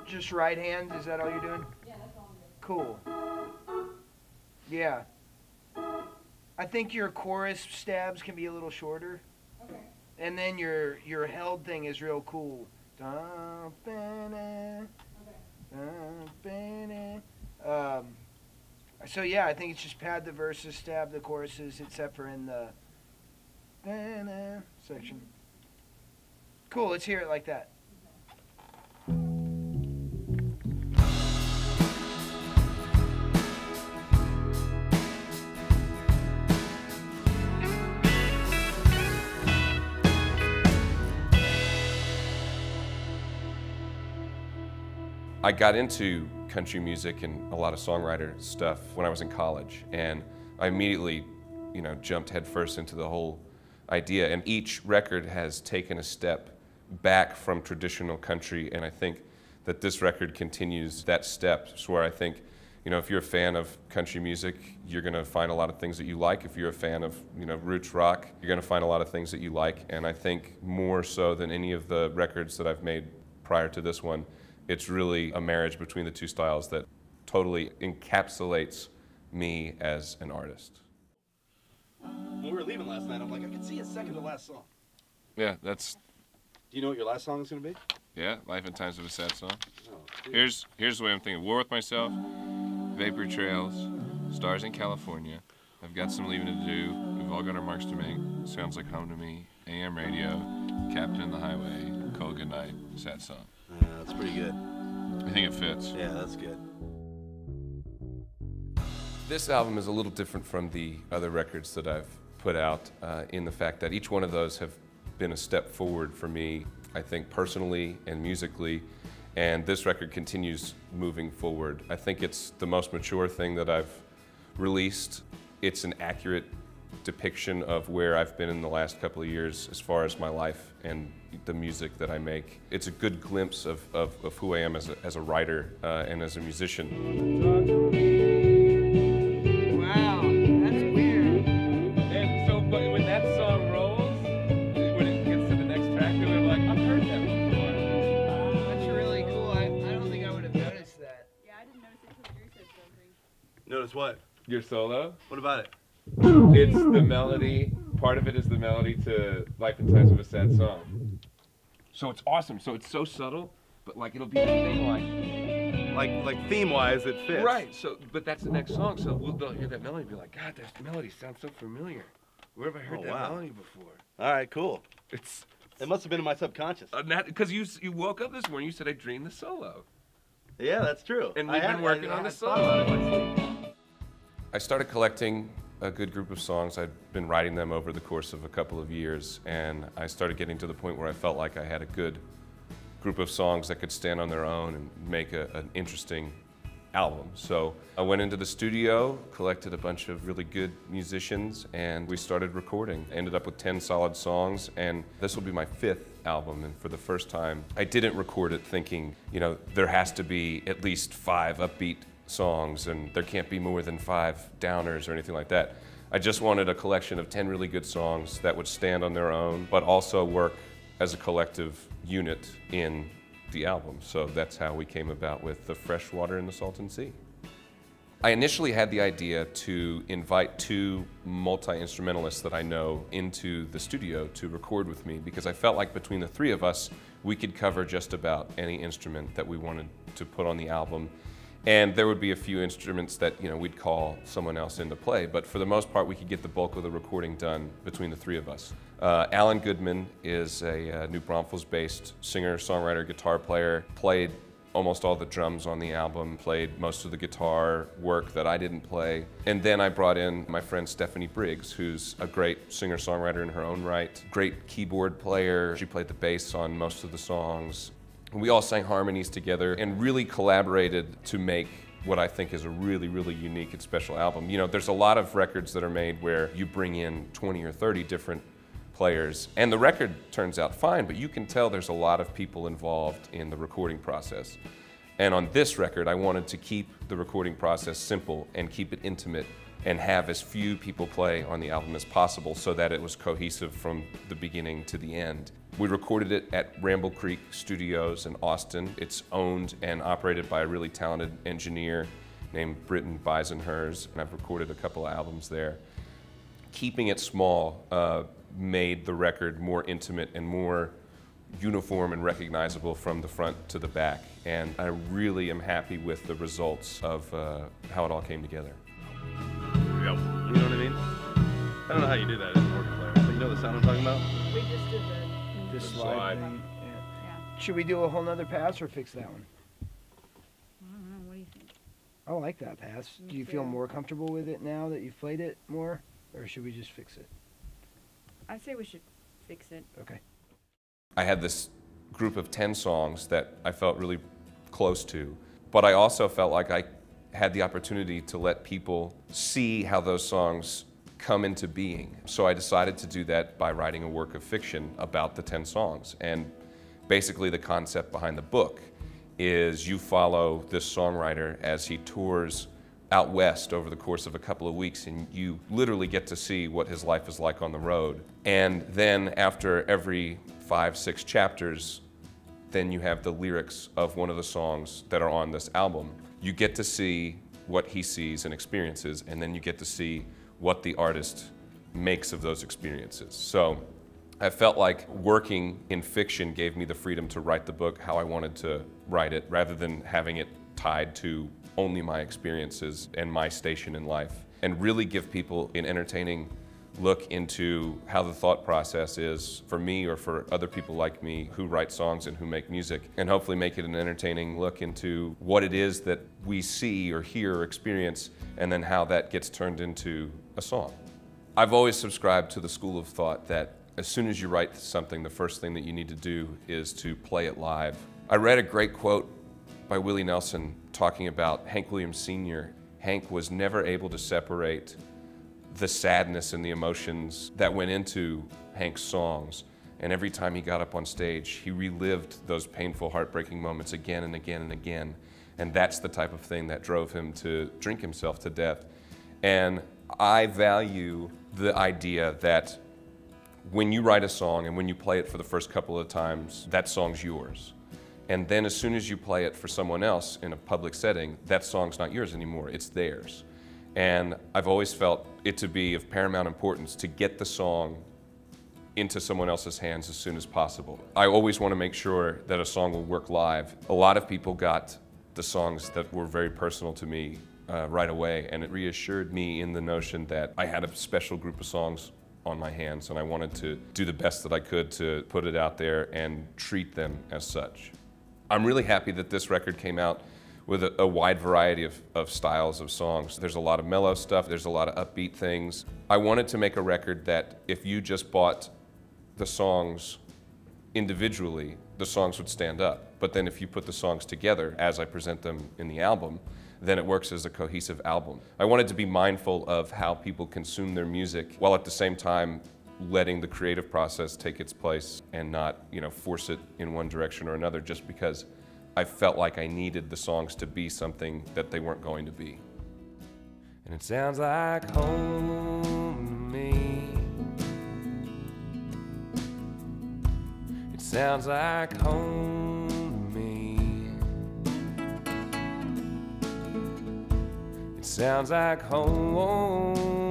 just right hand? Is that all you're doing? Yeah, that's all I'm doing. Cool. Yeah. I think your chorus stabs can be a little shorter. Okay. And then your held thing is real cool. So yeah, I think it's just pad the verses, stab the choruses, except for in the section. Cool, let's hear it like that. I got into country music and a lot of songwriter stuff when I was in college, and I immediately, jumped headfirst into the whole idea. And each record has taken a step back from traditional country, and I think that this record continues that step. It's where I think, if you're a fan of country music, you're going to find a lot of things that you like. If you're a fan of, roots rock, you're going to find a lot of things that you like. And I think more so than any of the records that I've made prior to this one, it's really a marriage between the two styles that totally encapsulates me as an artist. When we were leaving last night, I'm like, I can see a second to last song. Yeah, that's... Do you know what your last song is going to be? Yeah, Life and Times of a Sad Song. Oh, Here's the way I'm thinking. War with Myself, Vapor Trails, Stars in California, I've Got Some Leaving to Do, We've All Got Our Marks to Make, Sounds Like Home to Me, AM Radio, Captain in the Highway, Cold Goodnight, Sad Song. That's pretty good. I think it fits. Yeah, that's good. This album is a little different from the other records that I've put out in the fact that each one of those have been a step forward for me, I think personally and musically, and this record continues moving forward. I think it's the most mature thing that I've released. It's an accurate depiction of where I've been in the last couple of years as far as my life and the music that I make. It's a good glimpse of who I am as a writer and as a musician. Wow, that's weird. And so, but when that song rolls, when it gets to the next track, they're like, I've heard that before. That's really cool. I don't think I would have noticed that. Yeah, I didn't notice it until Drew said something. Notice what? Your solo? What about it? It's the melody, part of it is the melody to Life and Times of a Sad Song. So it's awesome. So it's so subtle, but like it'll be the thing Like theme-wise, it fits. Right, so, but that's the next song, so they'll hear that melody and be like, God, that melody sounds so familiar. Where have I heard that melody before? All right, cool. It must have been in my subconscious. Because you woke up this morning, you said I dreamed the solo. Yeah, that's true. And we've been working on the solo. I started collecting a good group of songs. I'd been writing them over the course of a couple of years, and I started getting to the point where I felt like I had a good group of songs that could stand on their own and make an interesting album. So I went into the studio, collected a bunch of really good musicians, and we started recording. Ended up with 10 solid songs, and this will be my 5th album. And for the first time, I didn't record it thinking, there has to be at least 5 upbeat songs, and there can't be more than 5 downers or anything like that. I just wanted a collection of 10 really good songs that would stand on their own, but also work as a collective unit in the album. So that's how we came about with The Freshwater in the Salton Sea. I initially had the idea to invite 2 multi-instrumentalists that I know into the studio to record with me, because I felt like between the 3 of us, we could cover just about any instrument that we wanted to put on the album. And there would be a few instruments that we'd call someone else into play, but for the most part we could get the bulk of the recording done between the 3 of us. Alan Goodman is a New Braunfels-based singer, songwriter, guitar player, played almost all the drums on the album, played most of the guitar work that I didn't play. And then I brought in my friend Stephanie Briggs, who's a great singer-songwriter in her own right, great keyboard player. She played the bass on most of the songs. We all sang harmonies together and really collaborated to make what I think is a really, really unique and special album. There's a lot of records that are made where you bring in 20 or 30 different players, and the record turns out fine, but you can tell there's a lot of people involved in the recording process. And on this record, I wanted to keep the recording process simple and keep it intimate and have as few people play on the album as possible so that it was cohesive from the beginning to the end. We recorded it at Ramble Creek Studios in Austin. It's owned and operated by a really talented engineer named Britton Beisenherz, and I've recorded a couple of albums there. Keeping it small made the record more intimate and more uniform and recognizable from the front to the back. And I really am happy with the results of how it all came together. Here we go. You know what I mean? I don't know how you do that as an organ player, but you know the sound I'm talking about? We just did This The slide slide. thing. Yeah. yeah. Should we do a whole nother pass or fix that one? I don't know, what do you think? I like that pass. Me Do you feel too. more comfortable with it now that you've played it more? Or should we just fix it? I say we should fix it. Okay. I had this group of 10 songs that I felt really close to, but I also felt like I had the opportunity to let people see how those songs come into being. So I decided to do that by writing a work of fiction about the 10 songs. And basically the concept behind the book is you follow this songwriter as he tours out west over the course of a couple of weeks, and you literally get to see what his life is like on the road. And then after every 5, 6 chapters, then you have the lyrics of one of the songs that are on this album. You get to see what he sees and experiences, and then you get to see what the artist makes of those experiences. So I felt like working in fiction gave me the freedom to write the book how I wanted to write it, rather than having it tied to only my experiences and my station in life, and really give people an entertaining look into how the thought process is for me or for other people like me who write songs and who make music, and hopefully make it an entertaining look into what it is that we see or hear or experience, and then how that gets turned into a song. I've always subscribed to the school of thought that as soon as you write something, the first thing that you need to do is to play it live. I read a great quote by Willie Nelson talking about Hank Williams Sr. Hank was never able to separate the sadness and the emotions that went into Hank's songs. And every time he got up on stage, he relived those painful, heartbreaking moments again and again and again. And that's the type of thing that drove him to drink himself to death. And I value the idea that when you write a song and when you play it for the first couple of times, that song's yours. And then as soon as you play it for someone else in a public setting, that song's not yours anymore, it's theirs. And I've always felt it to be of paramount importance to get the song into someone else's hands as soon as possible. I always want to make sure that a song will work live. A lot of people got the songs that were very personal to me right away, and it reassured me in the notion that I had a special group of songs on my hands, and I wanted to do the best that I could to put it out there and treat them as such. I'm really happy that this record came out with a wide variety of styles of songs. There's a lot of mellow stuff, there's a lot of upbeat things. I wanted to make a record that if you just bought the songs individually, the songs would stand up. But then if you put the songs together, as I present them in the album, then it works as a cohesive album. I wanted to be mindful of how people consume their music, while at the same time letting the creative process take its place and not, force it in one direction or another just because I felt like I needed the songs to be something that they weren't going to be. And it sounds like home to me. It sounds like home to me. It sounds like home